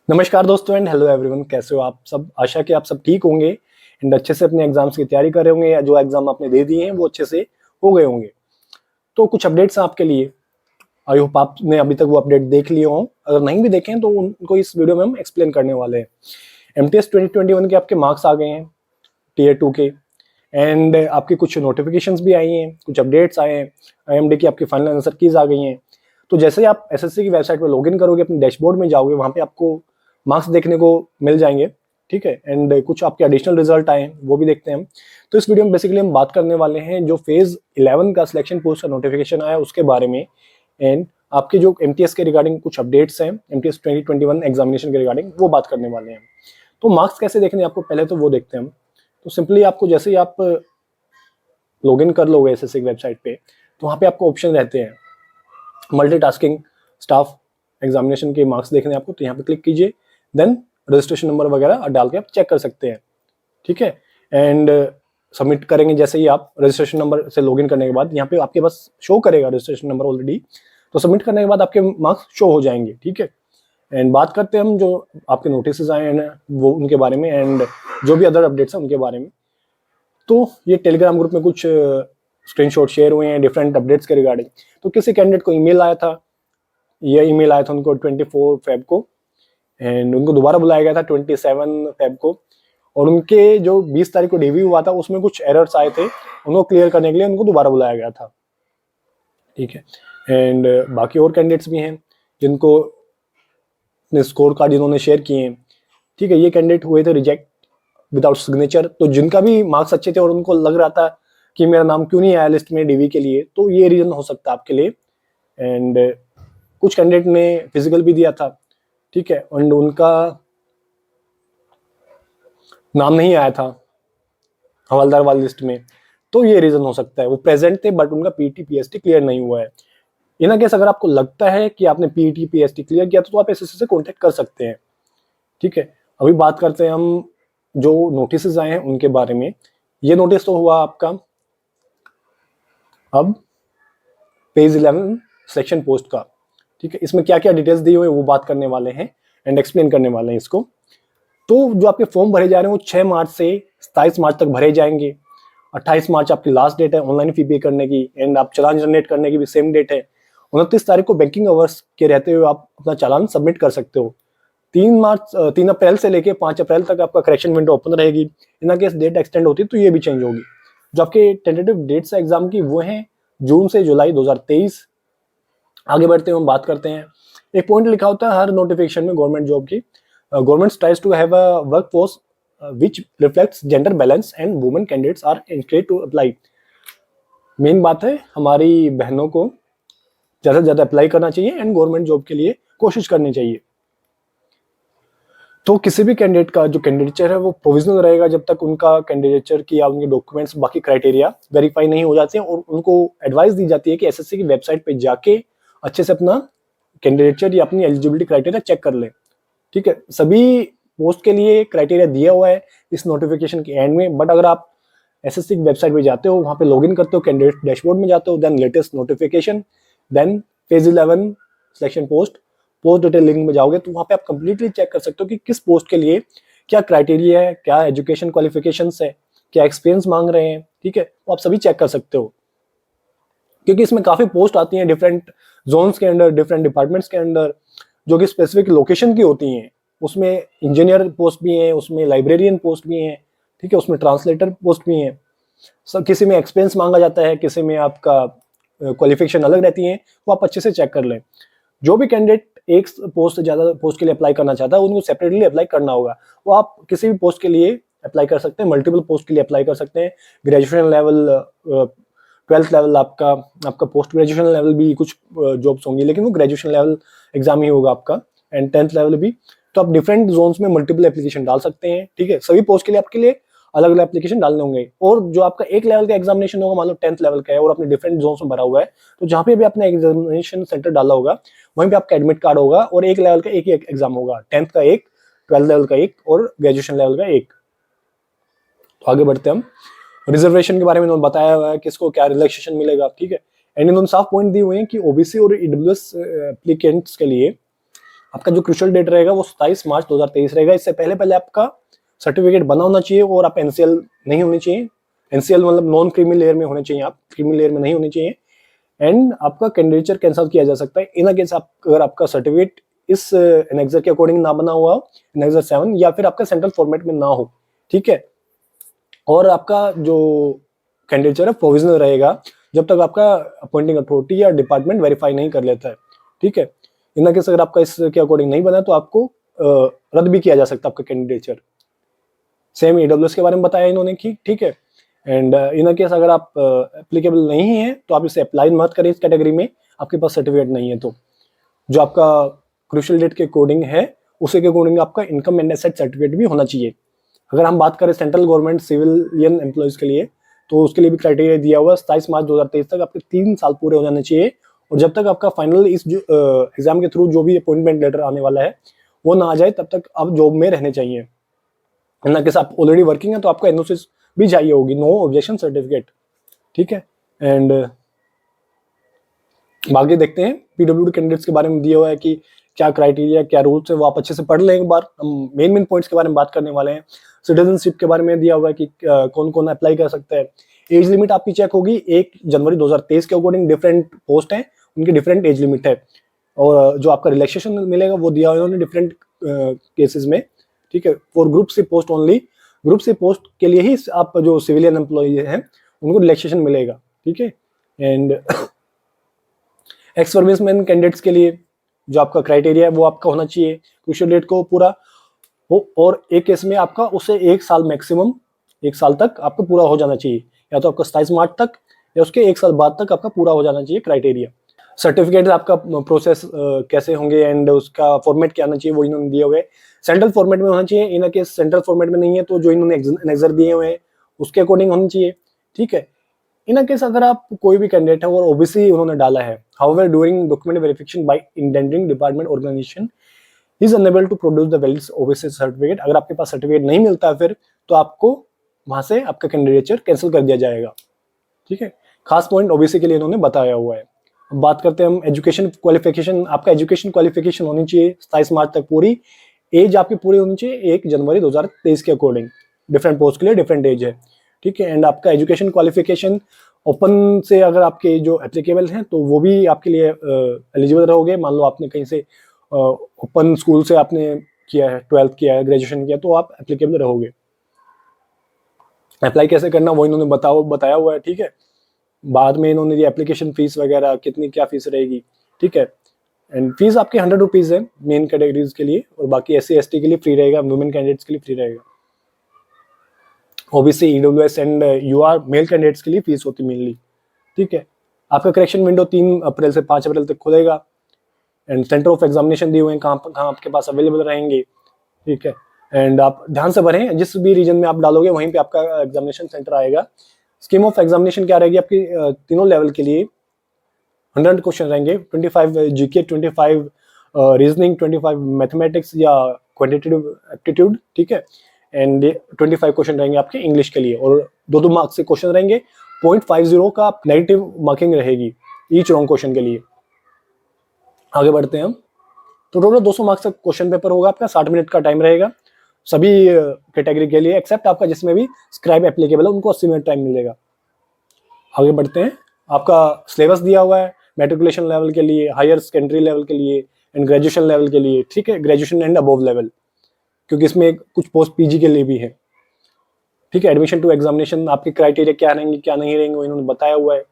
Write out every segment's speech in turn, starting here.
नमस्कार दोस्तों and hello everyone, कैसे हो आप सब। आशा कि आप सब ठीक होंगे एंड अच्छे से अपने एग्जाम्स की तैयारी कर रहे होंगे या जो एग्जाम आपने दे दिए हैं वो अच्छे से हो गए होंगे। तो कुछ अपडेट्स हैं आपके लिए। आई होप आपने अभी तक वो अपडेट देख लिए हों। अगर नहीं भी देखे हैं तो उनको इस वीडियो में हम एक्सप्लेन करने वाले हैं। एमटीएस 2021 के आपके मार्क्स आ गए हैं टीयर 2 के एंड आपकी कुछ नोटिफिकेशंस भी आई हैं, कुछ अपडेट्स आए हैं। आईएमडी की आपकी फाइनल आंसर कीज आ गई हैं। तो जैसे ही आप एसएससी की वेबसाइट पर लॉगिन करोगे, अपने डैशबोर्ड में जाओगे, वहाँ पे आपको मार्क्स देखने को मिल जाएंगे। ठीक है, एंड कुछ आपके एडिशनल रिजल्ट आए हैं वो भी देखते हैं हम। तो इस वीडियो में बेसिकली हम बात करने वाले हैं जो फेज 11 का सिलेक्शन पोस्ट का नोटिफिकेशन आया उसके बारे में, एंड आपके जो एमटीएस के रिगार्डिंग कुछ अपडेट्स हैं एमटीएस 2021 एग्जामिनेशन के रिगार्डिंग वो बात करने वाले हैं। तो मार्क्स कैसे देखने हैं आपको, पहले तो वो देखते हैं हम। तो सिंपली आपको जैसे ही आप लॉगिन कर लोगे एसएससी की वेबसाइट पे, तो वहाँ पे आपको ऑप्शन रहते हैं मल्टीटास्किंग स्टाफ एग्जामिनेशन के मार्क्स देखने आपको। तो यहाँ पे क्लिक कीजिए, देन रजिस्ट्रेशन नंबर वगैरह डाल के आप चेक कर सकते हैं। ठीक है, एंड सबमिट करेंगे जैसे ही आप रजिस्ट्रेशन नंबर से लॉगिन करने के बाद यहाँ पे आपके पास शो करेगा रजिस्ट्रेशन नंबर ऑलरेडी। तो सबमिट करने के बाद आपके मार्क्स शो हो जाएंगे। ठीक है, एंड बात करते हैं हम जो आपके नोटिस आए हैं वो उनके बारे में एंड जो भी अदर अपडेट्स हैं उनके बारे में। तो ये टेलीग्राम ग्रुप में कुछ स्क्रीनशॉट शेयर हुए हैं डिफरेंट अपडेट्स के रिगार्डिंग। तो किसी कैंडिडेट को ईमेल आया था, ये ईमेल आया था उनको 24 फेब को एंड उनको दोबारा बुलाया गया था 27 फेब को। और उनके जो 20 तारीख को डीवी हुआ था उसमें कुछ एरर्स आए थे, उनको क्लियर करने के लिए उनको दोबारा बुलाया गया था। ठीक है, एंड बाकी और कैंडिडेट्स भी हैं जिनको स्कोर कार्ड जिन्होंने शेयर किए हैं। ठीक है, ये कैंडिडेट हुए थे रिजेक्ट विदाउट सिग्नेचर। तो जिनका भी मार्क्स अच्छे थे और उनको लग रहा था कि मेरा नाम क्यों नहीं आया लिस्ट में डीवी के लिए, तो ये रीजन हो सकता है आपके लिए। एंड कुछ कैंडिडेट ने फिजिकल भी दिया था। ठीक है, एंड उनका नाम नहीं आया था हवलदार वाली लिस्ट में, तो ये रीजन हो सकता है। वो प्रेजेंट थे बट उनका पीटी पीएसटी क्लियर नहीं हुआ है। इन केस अगर आपको लगता है कि आपने पीटी पीएसटी क्लियर किया तो आप एसएससी से कांटेक्ट कर सकते हैं। ठीक है, अभी बात करते हैं हम जो नोटिस आए हैं उनके बारे में। ये नोटिस तो हुआ आपका अब पेज 11 सिलेक्शन पोस्ट का। ठीक है, इसमें क्या क्या डिटेल्स दी हुई है वो बात करने वाले हैं एंड एक्सप्लेन करने वाले हैं इसको। तो जो आपके फॉर्म भरे जा रहे हैं वो 6 मार्च से 27 मार्च तक भरे जाएंगे। 28 मार्च आपकी लास्ट डेट है ऑनलाइन फी पे करने की एंड आप चालान जनरेट करने की भी सेम डेट है। 29 तारीख को बैंकिंग आवर्स के रहते हुए आप अपना चालान सबमिट कर सकते हो। 3 अप्रैल से लेके 5 अप्रैल तक आपका करेक्शन विंडो ओपन रहेगी। इन केस डेट एक्सटेंड होती है तो ये भी चेंज होगी। जो आपके टेंटेटिव डेट्स है एग्जाम की वो हैं जून से जुलाई 2023। आगे बढ़ते हैं, हम बात करते हैं। एक पॉइंट लिखा होता है हर नोटिफिकेशन में गवर्नमेंट जॉब की, government tries to have a workforce which reflects gender balance and women candidates are encouraged to apply। Main बात है हमारी बहनों को ज्यादा से ज्यादा अप्लाई करना चाहिए एंड गवर्नमेंट जॉब के लिए कोशिश करनी चाहिए। तो किसी भी कैंडिडेट का जो कैंडिडेचर है वो प्रोविजनल रहेगा जब तक उनका कैंडिडेचर की या उनके डॉक्यूमेंट्स बाकी क्राइटेरिया वेरीफाई नहीं हो जाते हैं। और उनको एडवाइस दी जाती है कि एसएससी की वेबसाइट पे जाके अच्छे से अपना कैंडिडेचर या अपनी एलिजिबिलिटी क्राइटेरिया चेक कर ले। ठीक है, सभी पोस्ट के लिए क्राइटेरिया दिया हुआ है इस नोटिफिकेशन के एंड में। बट अगर आप एसएससी की वेबसाइट पे जाते हो, वहाँ पे लॉगिन करते हो, कैंडिडेट डैशबोर्ड में जाते हो, then latest notification, then phase 11 selection post detail link में जाओगे तो वहाँ पे आप कंप्लीटली चेक कर सकते हो कि किस पोस्ट के लिए क्या क्राइटेरिया है, क्या एजुकेशन क्वालिफिकेशंस है, क्या एक्सपीरियंस मांग रहे हैं। ठीक है, तो आप सभी चेक कर सकते हो क्योंकि इसमें काफी पोस्ट आती हैं डिफरेंट जोन्स के अंदर, डिफरेंट डिपार्टमेंट्स के अंदर, जो कि स्पेसिफिक लोकेशन की होती हैं। उसमें इंजीनियर पोस्ट भी हैं, उसमें लाइब्रेरियन पोस्ट भी हैं। ठीक है, उसमें ट्रांसलेटर पोस्ट भी हैं। सब किसी में एक्सपीरियंस मांगा जाता है, किसी में आपका क्वालिफिकेशन अलग रहती है। वो आप अच्छे से चेक कर लें। जो भी कैंडिडेट एक पोस्ट से ज्यादा पोस्ट के लिए अप्लाई करना चाहता है उनको सेपरेटली अप्लाई करना होगा। वो आप किसी भी पोस्ट के लिए अप्लाई कर सकते हैं, मल्टीपल पोस्ट के लिए अप्लाई कर सकते हैं। ग्रेजुएशन लेवल, 12th लेवल, आपका पोस्ट ग्रेजुएशन लेवल भी कुछ जॉब्स होंगी, लेकिन वो ग्रेजुएशन लेवल एग्जाम ही होगा आपका, एंड 10th लेवल भी। तो आप डिफरेंट जोन्स में मल्टीपल एप्लीकेशन डाल सकते हैं। ठीक है, सभी पोस्ट के लिए आपके लिए अलग अलग एप्लीकेशन डालने होंगे। और जो आपका एक लेवल का एग्जामिनेशन होगा, मान लो 10th लेवल का है और आपने डिफरेंट जोन्स में भरा हुआ है, तो जहाँ पे भी आपने एग्जामिनेशन सेंटर डाला होगा वहीं पे आपका एडमिट कार्ड होगा और एक लेवल का एक ही एग्जाम होगा, 10th का एक, 12th लेवल का एक और ग्रेजुएशन लेवल का एक। तो आगे बढ़ते हैं हम। रिजर्वेशन के बारे में इन्होंने बताया हुआ है किसको क्या रिलैक्सेशन मिलेगा। ठीक है, एंड इन्होंने साफ पॉइंट दिए हुए हैं कि ओबीसी और ईडब्ल्यूएस एप्लीकेंट्स के लिए आपका जो क्रूशियल डेट रहेगा वो 27 मार्च 2023 रहेगा। इससे पहले पहले आपका सर्टिफिकेट बना होना चाहिए और आप एनसीएल नहीं होनी चाहिए। एनसीएल मतलब नॉन क्रीमी लेयर में होने चाहिए, आप क्रीमी लेयर में नहीं होनी चाहिए। एंड आपका कैंडिडेचर कैंसिल किया जा सकता है इन केस आप अगर आपका सर्टिफिकेट इस एनेक्सर के अकॉर्डिंग ना बना हुआ हो, एनेक्सर 7, या फिर आपका सेंट्रल फॉर्मेट में ना हो, ठीक है। और आपका जो कैंडिडेचर है प्रोविजनल रहेगा जब तक आपका अपॉइंटिंग अथॉरिटी या डिपार्टमेंट वेरीफाई नहीं कर लेता है, ठीक है। इन केस अगर आपका इसके अकॉर्डिंग नहीं बना तो आपको रद्द भी किया जा सकता है आपका कैंडिडेचर। सेम ईडब्ल्यूएस के बारे में बताया इन्होंने कि ठीक है। एंड इन केस अगर आप एप्लीकेबल नहीं है तो आप इसे अप्लाई मत करें इस कैटेगरी में, आपके पास सर्टिफिकेट नहीं है तो। जो आपका क्रूशियल डेट के अकॉर्डिंग है उसी के अकॉर्डिंग आपका इनकम एंड एसेट सर्टिफिकेट भी होना चाहिए। अगर हम बात करें सेंट्रल गवर्नमेंट सिविलियन एम्प्लॉयज के लिए तो उसके लिए भी क्राइटेरिया दिया हुआ है 27 मार्च 2023 तक आपके 3 साल पूरे हो जाने चाहिए। और जब तक आपका फाइनल इस एग्जाम के थ्रू जो भी अपॉइंटमेंट लेटर आने वाला है वो ना आ जाए तब तक आप जॉब में रहने चाहिए। ना कि आप ऑलरेडी वर्किंग है तो आपको एनओसी भी चाहिए होगी, नो ऑब्जेक्शन सर्टिफिकेट, ठीक है। एंड बाकी देखते हैं पीडब्ल्यूडी कैंडिडेट्स के बारे में दिया हुआ है कि क्या क्राइटेरिया क्या रूल्स है, वो आप अच्छे से पढ़ लें एक बार। हम मेन पॉइंट्स के बारे में बात करने वाले हैं। सिटीजनशिप के बारे में दिया हुआ है कि कौन कौन अप्लाई कर सकता है। एज लिमिट आपकी चेक होगी 1 जनवरी 2023 के अकॉर्डिंग। डिफरेंट पोस्ट हैं उनकी डिफरेंट एज लिमिट है। और जो आपका रिलैक्सेशन मिलेगा वो दिया हुआ है डिफरेंट केसेस में, ठीक है। For group C post only, group C post के लिए ही आप जो सिविलियन एम्प्लॉय हैं उनको रिलैक्सेशन मिलेगा, ठीक है। एंड एक्स सर्विसमैन कैंडिडेट्स के लिए जो आपका क्राइटेरिया है वो आपका होना चाहिए क्रूशियल डेट को पूरा हो, और एक केस में आपका उससे 1 साल मैक्सिमम 1 साल तक आपका पूरा हो जाना चाहिए, या तो आपका 27 मार्च तक या उसके 1 साल बाद तक आपका पूरा हो जाना चाहिए क्राइटेरिया। सर्टिफिकेट आपका प्रोसेस कैसे होंगे एंड उसका फॉर्मेट क्या आना चाहिए वो इन्होंने दिए हुए। सेंट्रल फॉर्मेट में होना चाहिए, इन केस सेंट्रल फॉर्मेट में नहीं है तो जो इन्होंने एनेक्सर दिए हुए हैं उसके अकॉर्डिंग होनी चाहिए, ठीक है। इन केस अगर आप कोई भी कैंडिडेट है और ओबीसी उन्होंने डाला है, however during document verification by intending department organisation is unable to produce the valid OBC certificate, अगर आपके पास सर्टिफिकेट नहीं मिलता है फिर तो आपको वहां से आपका कैंडिडेचर कैंसिल कर दिया जाएगा, ठीक है। खास पॉइंट ओबीसी के लिए इन्होंने बताया हुआ है। अब बात करते हैं हम एजुकेशन क्वालिफिकेशन। आपका एजुकेशन क्वालिफिकेशन होनी चाहिए 27 मार्च तक पूरी। एज आपकी पूरी होनी चाहिए 1 जनवरी 2023 के अकॉर्डिंग। डिफरेंट पोस्ट के लिए डिफरेंट एज है, ठीक है। एंड आपका एजुकेशन क्वालिफिकेशन ओपन से अगर आपके जो एप्लीकेबल हैं तो वो भी आपके लिए एलिजिबल रहोगे। मान लो आपने कहीं से ओपन स्कूल से आपने किया है, 12th किया है, ग्रेजुएशन किया, तो आप एप्लीकेबल रहोगे। अप्लाई कैसे करना वो इन्होंने बताया हुआ है, ठीक है। बाद में इन्होंने ये एप्लीकेशन फीस वगैरह कितनी क्या फीस रहेगी, ठीक है। एंड फीस आपकी 100 रुपीज है मेन कैटेगरीज के लिए, और बाकी SC ST के लिए फ्री रहेगा, वुमेन कैंडिडेट्स के लिए फ्री रहेगा। OBC EWS and UR male candidates के लिए फीस होती मेनली, ठीक है। आपका करेक्शन विंडो 3 अप्रैल से 5 अप्रैल तक खुलेगा। एंड सेंटर ऑफ एग्जामिनेशन दिए हुए हैं कहाँ आपके पास अवेलेबल रहेंगे, ठीक है। एंड आप ध्यान से भरें, जिस भी रीजन में आप डालोगे वहीं पे आपका एग्जामिनेशन सेंटर आएगा। स्कीम ऑफ एग्जामिनेशन क्या रहेगी आपकी तीनों लेवल के लिए 100 क्वेश्चन रहेंगे, 25 जीके, 25 रीजनिंग, 25 मैथमेटिक्स या क्वांटिटेटिव एप्टीट्यूड, ठीक है। एंड 25 क्वेश्चन रहेंगे आपके इंग्लिश के लिए, और 2 मार्क्स के क्वेश्चन रहेंगे। 0.50 का नेगेटिव मार्किंग रहेगी ईच रॉन्ग क्वेश्चन के लिए। आगे बढ़ते हैं हम। तो टोटल 200 मार्क्स का क्वेश्चन पेपर होगा आपका, 60 मिनट का टाइम रहेगा सभी कैटेगरी के लिए, एक्सेप्ट आपका जिसमें भी स्क्राइब एप्लीकेबल है उनको 80 मिनट टाइम मिलेगा। आगे बढ़ते हैं। आपका सिलेबस दिया हुआ है मैट्रिकुलेशन लेवल के लिए, हायर सेकेंडरी लेवल के लिए एंड ग्रेजुएशन लेवल के लिए, ठीक है। ग्रेजुएशन एंड अबव लेवल, क्योंकि इसमें कुछ पोस्ट पीजी के लिए भी है, ठीक है। एडमिशन टू एग्जामिनेशन आपके क्राइटेरिया क्या रहेंगे क्या नहीं रहेंगे वो इन्होंने बताया हुआ है,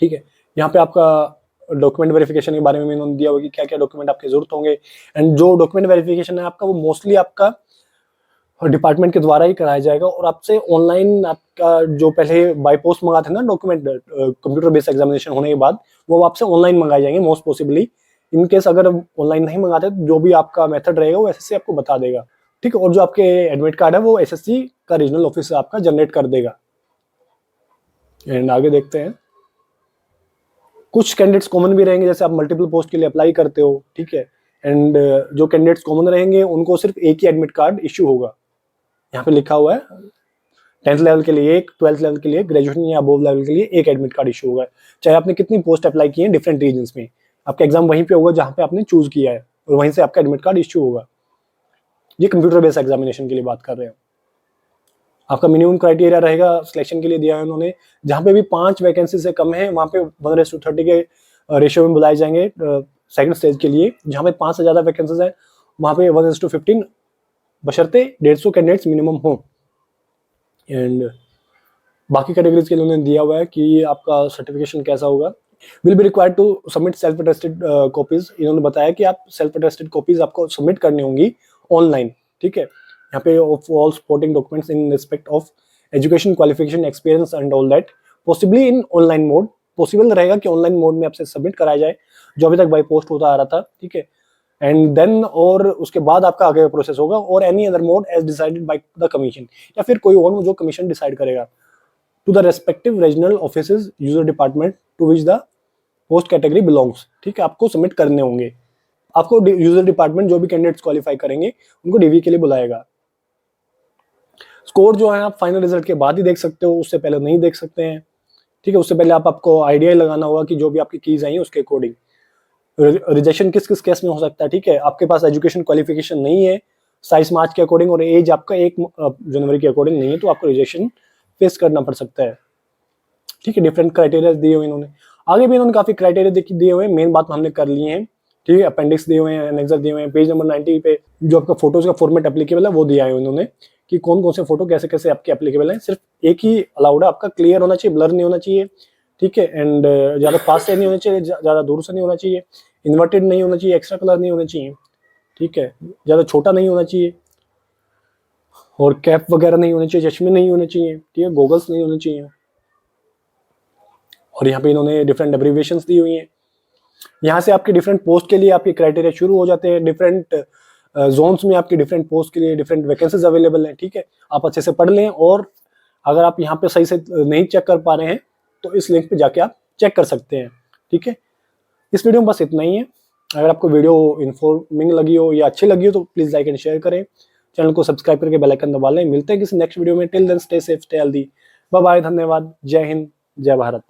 ठीक है। यहाँ पे आपका डॉक्यूमेंट वेरिफिकेशन के बारे में इन्होंने दिया हुआ कि क्या क्या डॉक्यूमेंट आपकी जरूरत होंगे। एंड जो डॉक्यूमेंट वेरिफिकेशन है आपका वो मोस्टली आपका डिपार्टमेंट के द्वारा ही कराया जाएगा, और आपसे ऑनलाइन आपका जो पहले बाय पोस्ट मंगाते थे ना डॉक्यूमेंट कंप्यूटर बेस्ड एग्जामिनेशन होने के बाद, वो आपसे ऑनलाइन मंगाए जाएंगे मोस्ट पॉसिबली। इन केस अगर ऑनलाइन नहीं मंगाते तो जो भी आपका मेथड रहेगा वो SSC आपको बता देगा, ठीक है। और जो आपके एडमिट कार्ड है वो SSC का रीजनल ऑफिस से आपका जनरेट कर देगा। एंड आगे देखते हैं। कुछ कैंडिडेट्स कॉमन भी रहेंगे, जैसे आप मल्टीपल पोस्ट के लिए अप्लाई करते हो, ठीक है। एंड जो कैंडिडेट्स कॉमन रहेंगे उनको सिर्फ एक ही एडमिट कार्ड इश्यू होगा। यहाँ पे लिखा हुआ है 10th लेवल के लिए एक, 12th लेवल के लिए, ग्रेजुएशन या अबव लेवल के लिए एक एडमिट कार्ड इशू होगा, चाहे आपने कितनी पोस्ट अप्लाई की है डिफरेंट रीजन्स में। आपका एग्जाम वहीं पे होगा जहाँ पे आपने चूज किया है, और वहीं से आपका एडमिट कार्ड इश्यू होगा। ये कंप्यूटर बेस्ड एग्जामिनेशन के लिए बात कर रहे हैं। आपका मिनिमम क्राइटेरिया रहेगा सिलेक्शन के लिए दिया है उन्होंने, जहाँ पे भी 5 वैकेंसी से कम है वहाँ पे 1:30 के रेशियो में बुलाए जाएंगे सेकंड स्टेज के लिए। जहाँ पे 5 से ज़्यादा वैकेंसीज है वहाँ पे 1:15 बशर्ते 150 कैंडिडेट्स मिनिमम हो। एंड बाकी कैटेगरीज के लिए उन्होंने दिया हुआ है कि आपका सर्टिफिकेशन कैसा होगा। Will be required to submit self attested copies. इन्होंने बताया कि आप सेल्फ अटेस्टेड कॉपीज आपको सबमिट करनी होंगी ऑनलाइन, ठीक है। यहाँ पे of all supporting documents in respect of education, qualification, experience and all that, possibly in online mode. Possible रहेगा कि ऑनलाइन मोड में आपसे सबमिट कराया जाए, जो अभी तक बाई पोस्ट होता आ रहा था, ठीक है। एंड देन और उसके बाद आपका आगे प्रोसेस होगा, और any other mode as decided by the commission, या फिर कोई और जो कमीशन डिसाइड करेगा, to the respective regional offices user department to which the post category belongs, ठीक है। आपको सबमिट करने होंगे। आपको यूजर डिपार्टमेंट जो भी कैंडिडेट्स क्वालिफाई करेंगे उनको डीवी के लिए बुलाएगा। स्कोर जो है आप फाइनल रिजल्ट के बाद ही देख सकते हो, उससे पहले नहीं देख सकते हैं, ठीक है। उससे पहले आपको आइडिया लगाना होगा कि जो भी आपकी कीज आई है उसके अकॉर्डिंग। रिजेक्शन किस किस केस में हो सकता है, ठीक है। आपके पास एजुकेशन क्वालिफिकेशन नहीं है साइज मार्च के अकॉर्डिंग, और एज आपका 1 जनवरी के अकॉर्डिंग नहीं है, तो आपको रिजेक्शन फेस करना पड़ सकता है, ठीक है। डिफरेंट क्राइटेरिया दिए हुए इन्होंने, आगे भी इन्होंने काफी क्राइटेरिया दिए हुए हैं। मेन बात हमने कर ली है, ठीक है। अपेंडिक्स दिए हुए हैं, एनेक्सर दिए हुए हैं। पेज नंबर 90 पे जो आपका फोटोज का फॉर्मेट एप्लीकेबल है वो दिया है इन्होंने, कि कौन कौन से फोटो कैसे कैसे आपके एप्लीकेबल है। सिर्फ एक ही अलाउड है, आपका क्लियर होना चाहिए, ब्लर नहीं होना चाहिए, ठीक है। एंड ज्यादा पास से नहीं होना चाहिए, ज्यादा दूर से नहीं होना चाहिए, इन्वर्टेड नहीं होना चाहिए, एक्स्ट्रा कलर नहीं होना चाहिए, ठीक है। ज्यादा छोटा नहीं होना चाहिए, और कैप वगैरह नहीं होना चाहिए, चश्मे नहीं होने चाहिए, ठीक है, गॉगल्स नहीं होने चाहिए। और यहाँ पे इन्होंने डिफरेंट एब्रीविएशंस दी हुई हैं। यहाँ से आपके डिफरेंट पोस्ट के लिए आपके क्राइटेरिया शुरू हो जाते हैं। डिफरेंट जोन्स में आपके डिफरेंट पोस्ट के लिए डिफरेंट वैकेंसीज अवेलेबल हैं, ठीक है। आप अच्छे से पढ़ लें, और अगर आप यहाँ पे सही से नहीं चेक कर पा रहे हैं तो इस लिंक पे जाके आप चेक कर सकते हैं, ठीक है। इस वीडियो में बस इतना ही है। अगर आपको वीडियो इन्फॉर्मिंग लगी हो या अच्छी लगी हो तो प्लीज लाइक एंड शेयर करें, चैनल को सब्सक्राइब करके बेल आइकन दबा लें। मिलते हैं किसी नेक्स्ट वीडियो में। Till then stay safe, stay healthy, bye bye, धन्यवाद, जय हिंद, जय भारत।